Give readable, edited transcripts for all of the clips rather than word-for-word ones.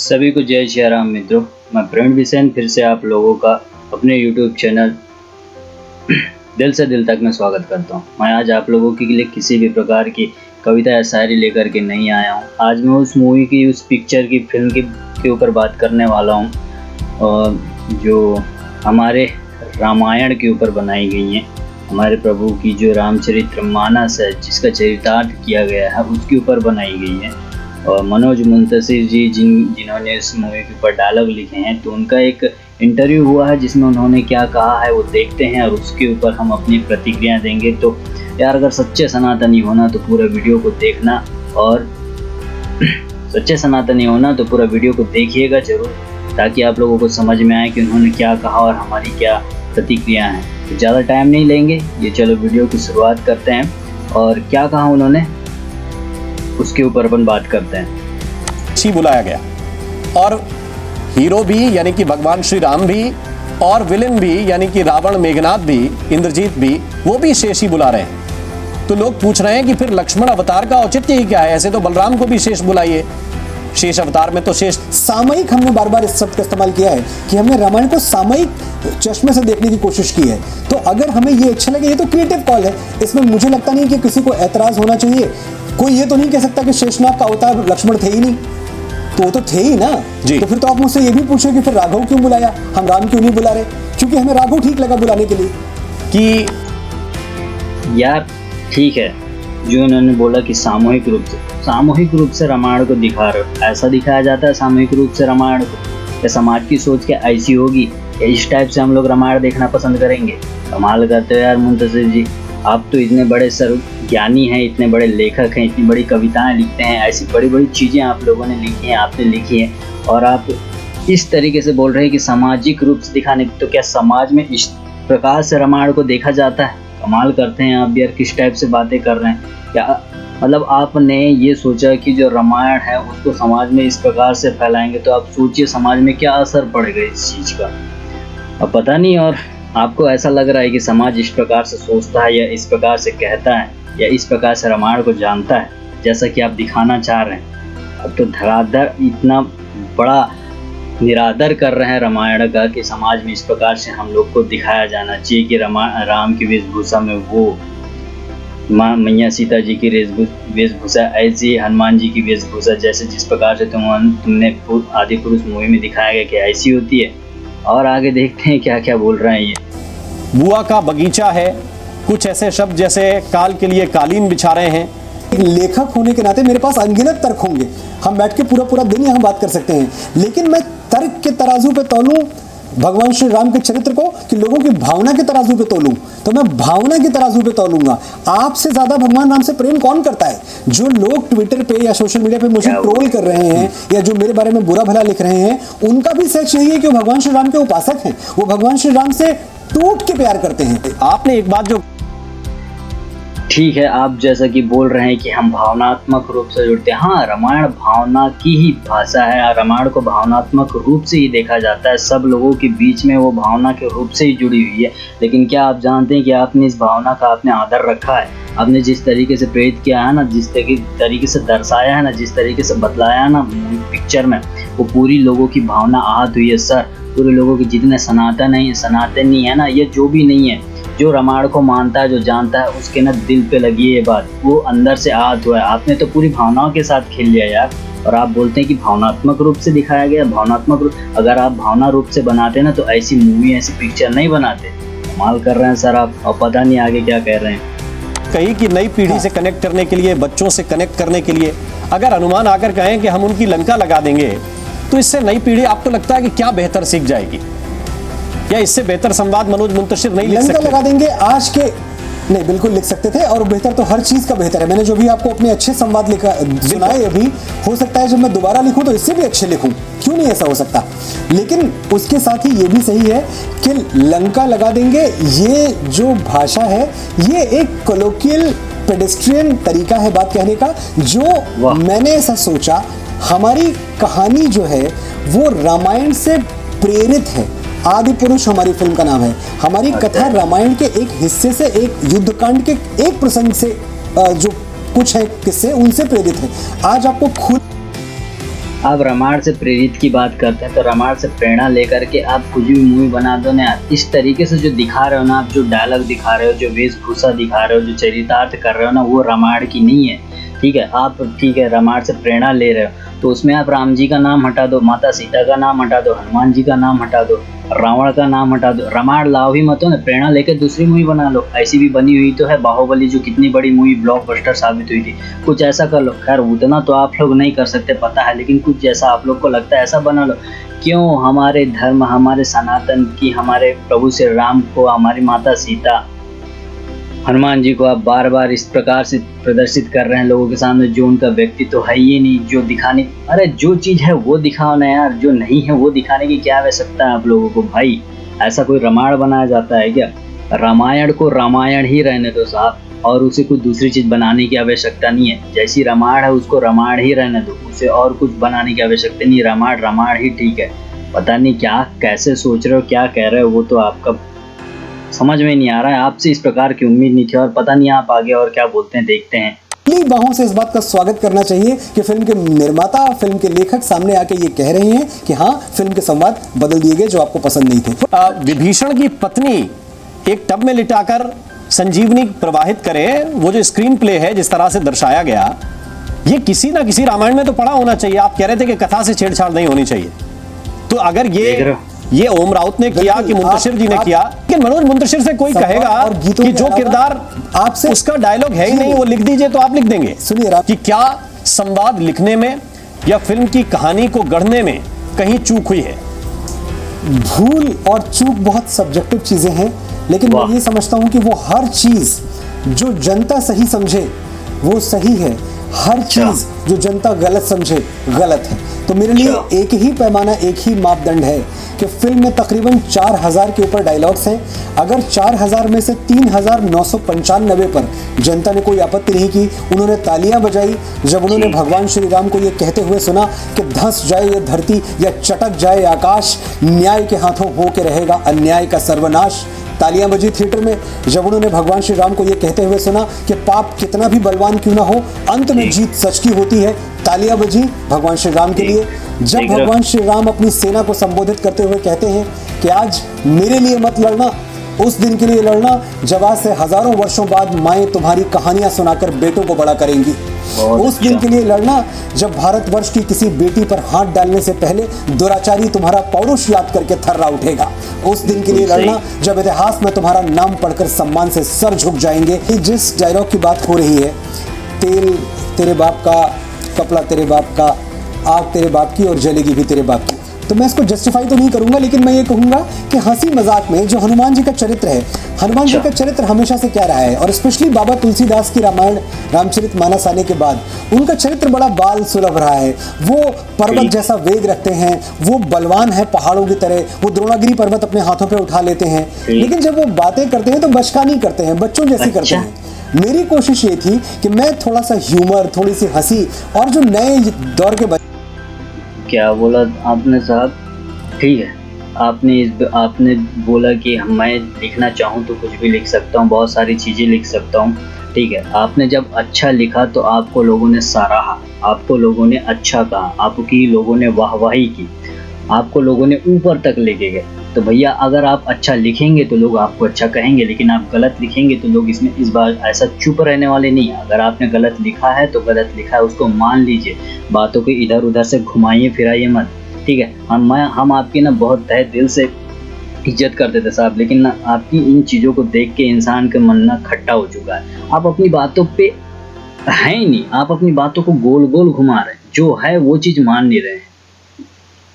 सभी को जय श्री राम मित्रों। मैं प्रवीण बिसेन फिर से आप लोगों का अपने यूट्यूब चैनल दिल से दिल तक में स्वागत करता हूं। मैं आज आप लोगों के लिए किसी भी प्रकार की कविता या शायरी लेकर के नहीं आया हूं। आज मैं उस मूवी की, उस पिक्चर की, फिल्म के ऊपर बात करने वाला हूं जो हमारे रामायण के ऊपर बनाई गई है। हमारे प्रभु की जो रामचरितमानस है, जिसका चरितार्थ किया गया है, उसके ऊपर बनाई गई है। और मनोज मुंतशिर जी जिन्होंने इस मूवी के ऊपर डायलॉग लिखे हैं, तो उनका एक इंटरव्यू हुआ है जिसमें उन्होंने क्या कहा है वो देखते हैं और उसके ऊपर हम अपनी प्रतिक्रिया देंगे। तो यार, अगर सच्चे सनातनी होना तो पूरा वीडियो को देखना, और सच्चे सनातनी होना तो पूरा वीडियो को देखिएगा ज़रूर, ताकि आप लोगों को समझ में आए कि उन्होंने क्या कहा और हमारी क्या प्रतिक्रिया है। तो ज़्यादा टाइम नहीं लेंगे, ये चलो वीडियो की शुरुआत करते हैं। और क्या कहा उन्होंने उसके ऊपर अपन बात करते हैं। शेषी बुलाया गया और हीरो भी यानी कि भगवान श्री राम भी, और विलेन भी यानी कि रावण, मेघनाथ भी, इंद्रजीत भी, वो भी शेषी बुला रहे हैं। तो लोग पूछ रहे हैं कि फिर लक्ष्मण अवतार का औचित्य ही क्या है? ऐसे तो बलराम को भी शेष बुलाइए। शेष अवतार में तो शेष सामयिक, हमने बार बार इस शब्द का इस्तेमाल किया है कि हमने रामायण को सामयिक चश्मे से देखने की कोशिश की है। तो अगर हमें ये अच्छा लगे, ये तो क्रिएटिव कॉल है, इसमें मुझे लगता नहीं कि किसी को ऐतराज होना चाहिए। कोई ये तो नहीं कह सकता कि शेषनाग का अवतार लक्ष्मण थे ही नहीं, तो वो तो थे ही ना जी। तो फिर तो आप मुझसे ये भी पूछो कि फिर राघव क्यों बुलाया, हम राम क्यों नहीं बुला रहे? क्योंकि हमें राघव ठीक लगा बुलाने के लिए। कि यार ठीक है, जो उन्होंने बोला कि सामूहिक रूप से रामायण को दिखा रहे हो, ऐसा दिखाया जाता है सामूहिक रूप से रामायण को? या समाज की सोच क्या ऐसी होगी या इस टाइप से हम लोग रामायण देखना पसंद करेंगे? कमाल करते हो यार मुंतशिर जी, आप तो इतने बड़े ज्ञानी हैं, इतने बड़े लेखक हैं, इतनी बड़ी कविताएं लिखते हैं, ऐसी बड़ी बड़ी चीज़ें आप लोगों ने लिखी हैं, आपने लिखी हैं, और आप इस तरीके से बोल रहे हैं कि सामाजिक रूप से दिखाने। तो क्या समाज में इस प्रकार से रामायण को देखा जाता है? कमाल करते हैं आप भी यार, किस टाइप से बातें कर रहे हैं। क्या मतलब आपने ये सोचा कि जो रामायण है उसको समाज में इस प्रकार से फैलाएंगे, तो आप सोचिए समाज में क्या असर पड़ेगा इस चीज़ का। अब पता नहीं, और आपको ऐसा लग रहा है कि समाज इस प्रकार से सोचता है या इस प्रकार से कहता है या इस प्रकार से रामायण को जानता है, जैसा कि आप दिखाना चाह रहे हैं। अब तो धराधर इतना बड़ा निरादर कर रहे हैं रामायण का कि समाज में इस प्रकार से हम लोग को दिखाया जाना चाहिए कि राम की वेशभूषा में वो माँ मैया सीता जी की वेशभूषा ऐसी, हनुमान जी की वेशभूषा जैसे जिस प्रकार से तुमने आदि पुरुष मूवी में दिखाया गया कि ऐसी होती है। और आगे देखते हैं क्या क्या बोल रहे हैं ये। बुआ का बगीचा है, कुछ ऐसे शब्द जैसे काल के लिए कालीन बिछा रहे हैं। एक लेखक होने के नाते मेरे पास अनगिनत तर्क होंगे, हम बैठ के पूरा दिन यहाँ बात कर सकते हैं, लेकिन मैं तर्क के तराजू पे तौलूं भगवान श्री राम के चरित्र को कि लोगों की भावना के तराजू पे तोलूं, तो मैं भावना के तराजू पे तोलूंगा। आपसे ज्यादा भगवान राम से प्रेम कौन करता है? जो लोग ट्विटर पे या सोशल मीडिया पे मुझे ट्रोल कर रहे हैं या जो मेरे बारे में बुरा भला लिख रहे हैं, उनका भी सच यही है कि वो भगवान श्री राम के उपासक हैं, वो भगवान श्री राम से टूट के प्यार करते हैं। आपने एक बात जो ठीक है, आप जैसा कि बोल रहे हैं कि हम भावनात्मक रूप से जुड़ते हैं। हाँ, रामायण भावना की ही भाषा है, रामायण को भावनात्मक रूप से ही देखा जाता है, सब लोगों के बीच में वो भावना के रूप से ही जुड़ी हुई है। लेकिन क्या आप जानते हैं कि आपने इस भावना का आपने आदर रखा है? आपने जिस तरीके से प्रेरित किया है ना, जिस तरीके से दर्शाया है ना, जिस तरीके से बतलाया है ना पिक्चर में, वो पूरी लोगों की भावना आहत हुई है सर। पूरे लोगों के जितने सनातनी है ना, ये जो भी नहीं है, जो रामायण को मानता है, जो जानता है, उसके ना दिल पे लगी है ये बात, वो अंदर से आहत हुआ है। आपने तो पूरी भावनाओं के साथ खेल लिया यार, और आप बोलते हैं कि भावनात्मक रूप से दिखाया गया। भावनात्मक रूप, अगर आप भावना रूप से बनाते ना तो ऐसी मूवी, ऐसी पिक्चर नहीं बनाते। कमाल कर रहे हैं सर आप, और पता नहीं आगे क्या कह रहे हैं। कहीं की नई पीढ़ी से कनेक्ट करने के लिए, बच्चों से कनेक्ट करने के लिए अगर हनुमान आकर कहें कि हम उनकी लंका लगा देंगे, तो इससे नई पीढ़ी आपको लगता है कि क्या बेहतर सीख जाएगी? या इससे बेहतर संवाद मनोज मुंतशिर नहीं लिख सकते? लंका लगा देंगे आज के नहीं, बिल्कुल लिख सकते थे, और बेहतर तो हर चीज का बेहतर है। मैंने जो भी आपको अपने अच्छे संवाद लिखा सुनाए अभी, हो सकता है जब मैं दोबारा लिखूं तो इससे भी अच्छे लिखूं, क्यों नहीं ऐसा हो सकता। लेकिन उसके साथ ही ये भी सही है कि लंका लगा देंगे, ये जो भाषा है ये एक कोलोकियल पेडेस्ट्रियन तरीका है बात कहने का, जो मैंने ऐसा सोचा हमारी कहानी जो है वो रामायण से प्रेरित है। आदि पुरुष हमारी फिल्म का नाम है। हमारी कथा रामायण के एक हिस्से से, एक युद्धकांड के एक प्रसंग से जो कुछ है किस्से, उनसे प्रेरित है। आज आपको खुद आप रामायण से प्रेरित की बात करते हैं तो रामायण से प्रेरणा लेकर के आप कुछ भी मूवी बना दो ना यार। इस तरीके से जो दिखा रहे हो ना आप, जो डायलॉग दिखा रहे हो, जो वेशभूषा दिखा रहे हो, जो चरितार्थ कर रहे हो ना, वो रामायण की नहीं है। ठीक है, आप ठीक है रामायण से प्रेरणा ले रहे हो तो उसमें आप राम जी का नाम हटा दो, माता सीता का नाम हटा दो, हनुमान जी का नाम हटा दो, रावण का नाम हटा दो, रामायण लाओ ही मत हो ना, प्रेरणा लेकर दूसरी मूवी बना लो। ऐसी भी बनी हुई तो है बाहुबली, जो कितनी बड़ी मूवी ब्लॉकबस्टर साबित हुई थी। कुछ ऐसा कर लो। खैर उतना तो आप लोग नहीं कर सकते पता है, लेकिन कुछ जैसा आप लोग को लगता है ऐसा बना लो। क्यों हमारे धर्म, हमारे सनातन की, हमारे प्रभु श्री राम को, हमारी माता सीता, हनुमान जी को आप बार बार इस प्रकार से प्रदर्शित कर रहे हैं लोगों के सामने, जो उनका व्यक्तित्व तो है ही नहीं, जो दिखाने, अरे जो चीज़ है वो दिखाओ ना यार, जो नहीं है वो दिखाने की क्या आवश्यकता है आप लोगों को भाई। ऐसा कोई रामायण बनाया जाता है क्या? रामायण को रामायण ही रहने दो साहब, और उसे कोई दूसरी चीज़ बनाने की आवश्यकता नहीं है। जैसी रामायण है उसको रामायण ही रहने दो, उसे और कुछ बनाने की आवश्यकता नहीं। रामायण रामायण ही ठीक है। पता नहीं क्या कैसे सोच रहे हो, क्या कह रहे हो, वो तो आपका समझ में नहीं आ रहा है। आपसे इस प्रकार की उम्मीद नहीं थी, और पता नहीं आप आगे और क्या बोलते हैं, देखते हैं। खुली बाहों से इस बात का स्वागत करना चाहिए कि फिल्म के निर्माता, फिल्म के लेखक सामने आके ये कह रहे हैं कि हाँ, फिल्म के संवाद बदल दिए गए जो आपको पसंद नहीं थे। विभीषण की पत्नी एक टब में लिटाकर संजीवनी प्रवाहित करे, वो जो स्क्रीन प्ले है जिस तरह से दर्शाया गया, ये किसी ना किसी रामायण में तो पड़ा होना चाहिए। आप कह रहे थे कि कथा से छेड़छाड़ नहीं होनी चाहिए, तो अगर ये ओम राउत ने किया कि मुंतशिर जी ने किया, लेकिन मनोज मुंतशिर से कोई कहेगा कि जो किरदार आपसे उसका डायलॉग है ही नहीं वो लिख दीजिए, तो आप लिख देंगे। सुनिए कि क्या संवाद लिखने में या फिल्म की कहानी को गढ़ने में कहीं चूक हुई है? भूल और चूक बहुत सब्जेक्टिव चीजें हैं, लेकिन मैं ये समझता हूं कि वो हर चीज जो जनता सही समझे वो सही है, हर चीज जो जनता गलत समझे गलत है। तो मेरे लिए एक ही पैमाना, एक ही मापदंड है कि फिल्म में तकरीबन 4000 के ऊपर डायलॉग्स हैं। अगर 4000 में से 3995 पर जनता ने कोई आपत्ति नहीं की, उन्होंने तालियां बजाई जब उन्होंने भगवान श्री राम को ये कहते हुए सुना कि धंस जाए ये धरती या चटक जाए आकाश, न्याय के हाथों हो के रहेगा अन्याय का सर्वनाश। तालियां बजी थिएटर में जब उन्होंने भगवान श्री राम को ये कहते हुए सुना कि पाप कितना भी बलवान क्यों ना हो, अंत में जीत सच की होती है। तालियां बजी भगवान श्री राम के लिए। जब भगवान श्री राम अपनी सेना को संबोधित करते हुए कहते हैं कि आज मेरे लिए मत लड़ना, उस दिन के लिए लड़ना जब आज से हजारों वर्षों बाद माएं तुम्हारी कहानियां सुनाकर बेटों को बड़ा करेंगी। उस दिन के लिए लड़ना जब भारतवर्ष की किसी बेटी पर हाथ डालने से पहले दुराचारी तुम्हारा पौरुष याद करके थर्रा उठेगा। उस दिन के लिए लड़ना जब इतिहास में तुम्हारा नाम पढ़कर सम्मान से सर झुक जाएंगे। जिस डायलॉग की बात हो रही है, तेल तेरे बाप का, कपड़ा तेरे बाप का, आग तेरे बाप की और जलेगी भी तेरे बाप की, तो मैं इसको जस्टिफाई तो नहीं करूंगा, लेकिन मैं ये कहूंगा कि हंसी मजाक में जो हनुमान जी का चरित्र है, हनुमान जी का चरित्र हमेशा से क्या रहा है, और स्पेशली बाबा तुलसीदास की रामायण रामचरितमानस आने के बाद उनका चरित्र बड़ा बाल सुलभ रहा है। वो पर्वत जैसा वेग रखते हैं, वो बलवान है पहाड़ों की तरह, वो द्रोणागिरी पर्वत अपने हाथों पर उठा लेते हैं, लेकिन जब वो बातें करते हैं तो बचकानी करते हैं, बच्चों जैसी करते हैं। मेरी कोशिश ये थी कि मैं थोड़ा सा ह्यूमर, थोड़ी सी हंसी, और जो नए दौर के क्या बोला आपने साहब? ठीक है, आपने बोला कि मैं लिखना चाहूँ तो कुछ भी लिख सकता हूँ, बहुत सारी चीज़ें लिख सकता हूँ। ठीक है, आपने जब अच्छा लिखा तो आपको लोगों ने सराहा, आपको लोगों ने अच्छा कहा, आपकी लोगों ने वाहवाही की, आपको लोगों ने ऊपर तक लेके गए। तो भैया अगर आप अच्छा लिखेंगे तो लोग आपको अच्छा कहेंगे, लेकिन आप गलत लिखेंगे तो लोग इसमें इस बार ऐसा चुप रहने वाले नहीं है। अगर आपने गलत लिखा है तो गलत लिखा है, उसको मान लीजिए, बातों को इधर उधर से घुमाइए फिराइए मत। ठीक है, हम आपकी ना बहुत तहे दिल से इज्जत करते थे साहब, लेकिन ना आपकी इन चीज़ों को देख के इंसान का मन ना खट्टा हो चुका है। आप अपनी बातों पे हैं ही नहीं, आप अपनी बातों को गोल गोल घुमा रहे हैं, जो है वो चीज़ मान नहीं रहे हैं।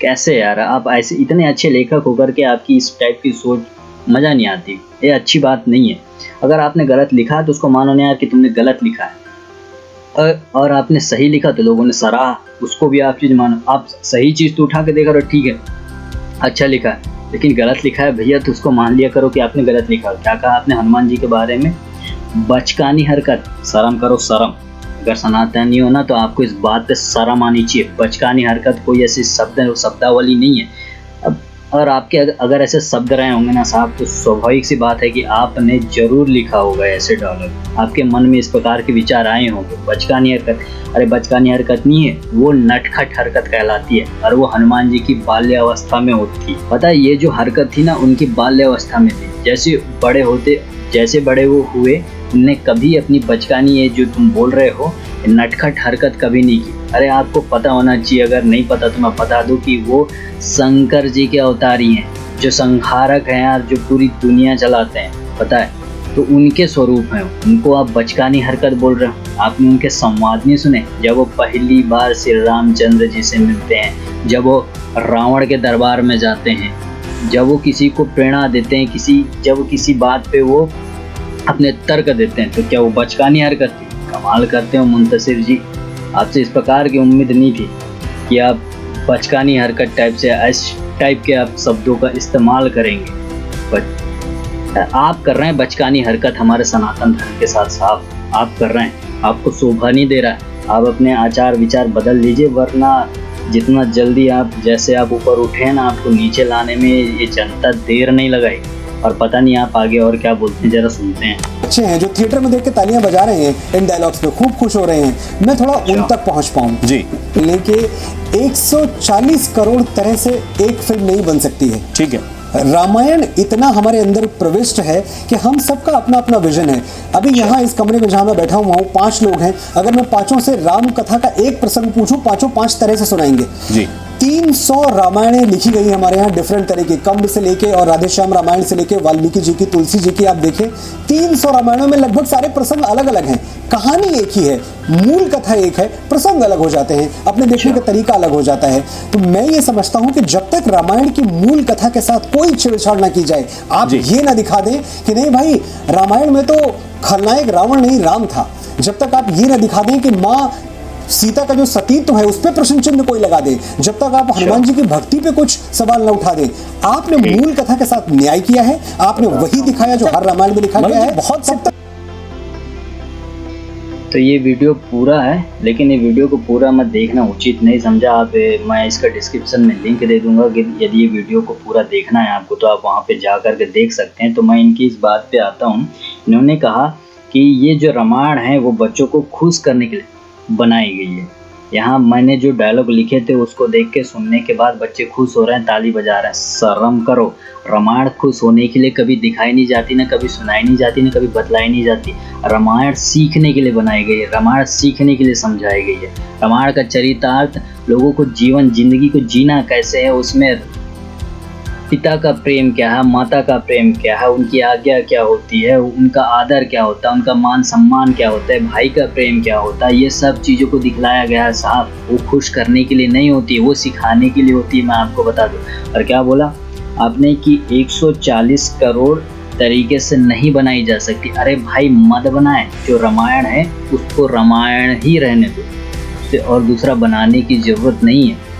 कैसे यार, आप ऐसे इतने अच्छे लेखक होकर के आपकी इस टाइप की सोच मज़ा नहीं आती, ये अच्छी बात नहीं है। अगर आपने गलत लिखा है तो उसको मानो नहीं यार कि तुमने गलत लिखा है, और आपने सही लिखा तो लोगों ने सराहा, उसको भी आप चीज़ मानो। आप सही चीज़ तो उठा के देखा, ठीक है अच्छा लिखा है, लेकिन गलत लिखा है भैया तो उसको मान लिया करो कि आपने गलत लिखा। क्या कहा आपने हनुमान जी के बारे में? बचकानी हरकत, शर्म करो शर्म। अगर सनातनी हो ना तो आपको इस बात पे शर्म आनी चाहिए। बचकानी हरकत कोई ऐसी शब्दावली नहीं है। अब और आपके अगर ऐसे शब्द रहे होंगे ना साहब, तो स्वाभाविक सी बात है कि आपने जरूर लिखा होगा ऐसे डायलॉग। आपके मन में इस प्रकार के विचार आए होंगे। बचकानी हरकत, अरे बचकानी हरकत नहीं है, वो नटखट हरकत कहलाती है, और वो हनुमान जी की बाल्यावस्था में होती थी। पता है, ये जो हरकत थी ना, उनकी बाल्यावस्था में थी। जैसे बड़े वो हुए, उनने कभी अपनी बचकानी, ये जो तुम बोल रहे हो, नटखट हरकत कभी नहीं की। अरे आपको पता होना चाहिए, अगर नहीं पता तो मैं बता दूं कि वो शंकर जी के अवतारी हैं, जो संहारक हैं यार, जो पूरी दुनिया चलाते हैं, पता है। तो उनके स्वरूप हैं। उनको आप बचकानी हरकत बोल रहे हो। आपने उनके संवाद नहीं सुने जब वो पहली बार श्री रामचंद्र जी से मिलते हैं, जब वो रावण के दरबार में जाते हैं, जब वो किसी को प्रेरणा देते हैं, जब वो किसी बात पे वो अपने तर्क देते हैं, तो क्या वो बचकानी हरकत थी? कमाल करते हो मुंतशिर जी, आपसे इस प्रकार की उम्मीद नहीं थी कि आप बचकानी हरकत टाइप से इस टाइप के आप शब्दों का इस्तेमाल करेंगे। बट आप कर रहे हैं बचकानी हरकत हमारे सनातन धर्म के साथ साहब, आप कर रहे हैं। आपको शोभा नहीं दे रहा है। आप अपने आचार विचार बदल लीजिए, वरना जितना जल्दी जैसे आप ऊपर उठे ना, आपको नीचे लाने में ये जनता देर नहीं लगाएगी। और पता नहीं आप आगे और क्या बोलते हैं, जरा सुनते हैं। अच्छे हैं जो थिएटर में देख के तालियां बजा रहे हैं, इन डायलॉग्स पे खूब खुश हो रहे हैं। मैं थोड़ा उन तक पहुंच पाऊं जी, लेकिन 140 करोड़ तरह से एक फिल्म नहीं बन सकती है। ठीक है। रामायण इतना हमारे अंदर प्रविष्ट है कि हम सबका अपना अपना विजन है। अभी यहाँ इस कमरे में जहाँ मैं बैठा हुआ हूँ, 5 लोग हैं। अगर मैं 5 से राम कथा का एक प्रसंग पूछूं, 5 तरह से सुनाएंगे जी। 300 रामायणें लिखी गई हमारे यहाँ डिफरेंट तरह की, कंब से लेके और राधेश्याम रामायण से लेके वाल्मीकि जी की, तुलसी जी की। आप देखें 300 रामायणों में लगभग सारे प्रसंग अलग अलग हैं। कहानी एक ही है, मूल कथा एक है, प्रसंग अलग हो जाते हैं, अपने देखने का तरीका अलग हो जाता है। तो मैं ये समझता हूं कि जब तक रामायण की मूल कथा के साथ कोई छेड़छाड़ ना की जाए, आप ये ना दिखा दें कि नहीं भाई रामायण में तो खलनायक रावण नहीं राम था, जब तक आप ये ना दिखा दें कि माँ सीता का जो सतीत्व है उस पर प्रश्न चिन्ह कोई लगा दे, जब तक आप हनुमान जी की भक्ति पे कुछ सवाल न उठा दे, आपने मूल कथा के साथ न्याय किया है, आपने वही दिखाया जो हर रामायण में लिखा गया है। बहुत सब तो ये वीडियो पूरा है, लेकिन ये वीडियो को पूरा मत देखना, उचित नहीं समझा आप। मैं इसका डिस्क्रिप्शन में लिंक दे दूंगा कि यदि ये वीडियो को पूरा देखना है आपको तो आप वहाँ पे जा कर के देख सकते हैं। तो मैं इनकी इस बात पे आता हूँ। इन्होंने कहा कि ये जो रामायण है वो बच्चों को खुश करने के लिए बनाई गई है। यहाँ मैंने जो डायलॉग लिखे थे उसको देख के सुनने के बाद बच्चे खुश हो रहे हैं, ताली बजा रहे हैं। शर्म करो, रामायण खुश होने के लिए कभी दिखाई नहीं जाती, ना कभी सुनाई नहीं जाती, ना कभी बतलाई नहीं जाती। रामायण सीखने के लिए बनाई गई है, रामायण सीखने के लिए समझाई गई है। रामायण का चरितार्थ लोगों को जिंदगी को जीना कैसे है, उसमें पिता का प्रेम क्या है, माता का प्रेम क्या है, उनकी आज्ञा क्या होती है, उनका आदर क्या होता है, उनका मान सम्मान क्या होता है, भाई का प्रेम क्या होता है, ये सब चीज़ों को दिखलाया गया है साहब। वो खुश करने के लिए नहीं होती है, वो सिखाने के लिए होती है। मैं आपको बता दूं। और क्या बोला आपने कि 140 करोड़ तरीके से नहीं बनाई जा सकती। अरे भाई मत बनाए, जो रामायण है उसको रामायण ही रहने दो, और दूसरा बनाने की जरूरत नहीं है।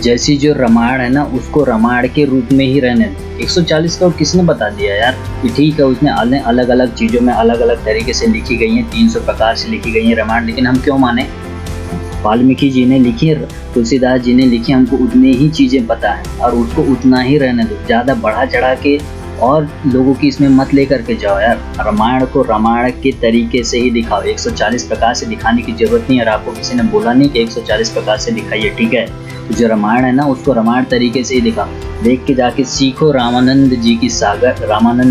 जैसी जो रामायण है ना उसको रामायण के रूप में ही रहने दो। 140 करोड़ किसने बता दिया यार कि ठीक है उसने अलग अलग चीज़ों में अलग अलग तरीके से लिखी गई हैं, 300 प्रकार से लिखी गई हैं रामायण, लेकिन हम क्यों माने? वाल्मीकि जी ने लिखी, तुलसीदास जी ने लिखी, हमको उतनी ही चीज़ें पता है और उसको उतना ही रहने दो। ज़्यादा बढ़ा चढ़ा के और लोगों की इसमें मत लेकर के जाओ यार। रामायण को रामायण के तरीके से ही दिखाओ। 140 प्रकार से दिखाने की जरूरत नहीं है। और आपको किसी ने बोला नहीं कि 140 प्रकार से दिखाइए, ठीक है? तो जो रामायण है ना उसको रामायण तरीके से ही दिखाओ। देख के जाके सीखो रामानंद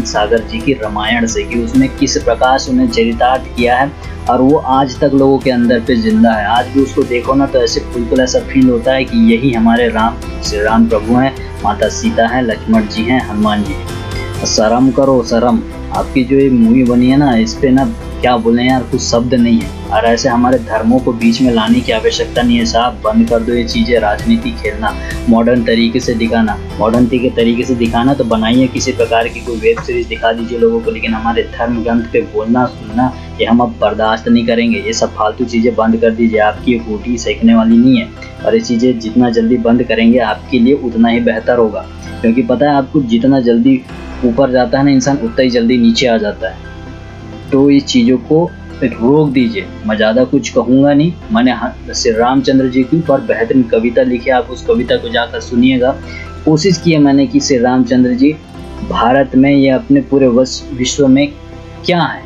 सागर जी की रामायण से कि उसमें किस प्रकार से उन्हें चरितार्थ किया है, और वो आज तक लोगों के अंदर पे जिंदा है। आज भी उसको देखो ना तो ऐसे बिल्कुल ऐसा फील होता है कि यही हमारे श्री राम प्रभु हैं, माता सीता हैं, लक्ष्मण जी हैं, हनुमान जी हैं। शर्म करो, शर्म। आपकी जो ये मूवी बनी है ना, इस पे ना क्या बोले यार, कुछ शब्द नहीं है। और ऐसे हमारे धर्मों को बीच में लाने की आवश्यकता नहीं है साहब। बंद कर दो ये चीज़ें, राजनीति खेलना, मॉडर्न तरीके से दिखाना। मॉडर्न तरीके से दिखाना तो बनाइए किसी प्रकार की कोई वेब सीरीज दिखा दीजिए लोगों को, लेकिन हमारे धर्म ग्रंथ पे बोलना सुनना ये हम अब बर्दाश्त नहीं करेंगे। ये सब फालतू चीज़ें बंद कर दीजिए। आपकी ये कोटी सीखने वाली नहीं है, और ये चीज़ें जितना जल्दी बंद करेंगे आपके लिए उतना ही बेहतर होगा। क्योंकि पता है आपको, जितना जल्दी ऊपर जाता है ना इंसान, उतना ही जल्दी नीचे आ जाता है। तो इस चीज़ों को रोक दीजिए, मैं ज़्यादा कुछ कहूँगा नहीं। मैंने श्री रामचंद्र जी के ऊपर बेहतरीन कविता लिखी है, आप उस कविता को जाकर सुनिएगा। कोशिश की है मैंने कि श्री रामचंद्र जी भारत में या अपने पूरे विश्व में क्या है,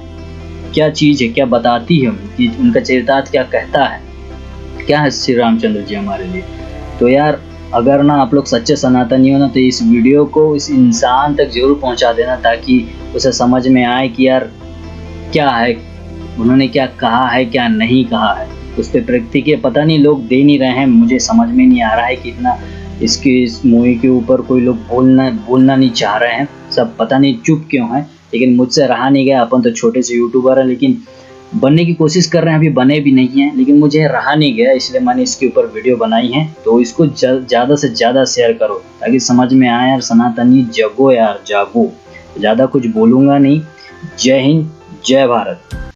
क्या चीज़ है, क्या बताती है उनकी, उनका चरितार्थ क्या कहता है, क्या है श्री रामचंद्र जी हमारे लिए। तो यार अगर ना आप लोग सच्चे सनातनी हो ना, तो इस वीडियो को इस इंसान तक जरूर पहुंचा देना, ताकि उसे समझ में आए कि यार क्या है, उन्होंने क्या कहा है, क्या नहीं कहा है। उस पर प्रतिक्रिया पता नहीं लोग दे नहीं रहे हैं, मुझे समझ में नहीं आ रहा है कि इतना इस मूवी के ऊपर कोई लोग बोलना नहीं चाह रहे हैं, सब पता नहीं चुप क्यों है। लेकिन मुझसे रहा नहीं गया, अपन तो छोटे से यूट्यूबर हैं, लेकिन बनने की कोशिश कर रहे हैं, अभी बने भी नहीं हैं, लेकिन मुझे रहा नहीं गया, इसलिए मैंने इसके ऊपर वीडियो बनाई है। तो इसको ज़्यादा से ज़्यादा शेयर करो ताकि समझ में आए यार, सनातनी जगो यार, जागो। ज़्यादा कुछ बोलूँगा नहीं। जय हिंद, जय भारत।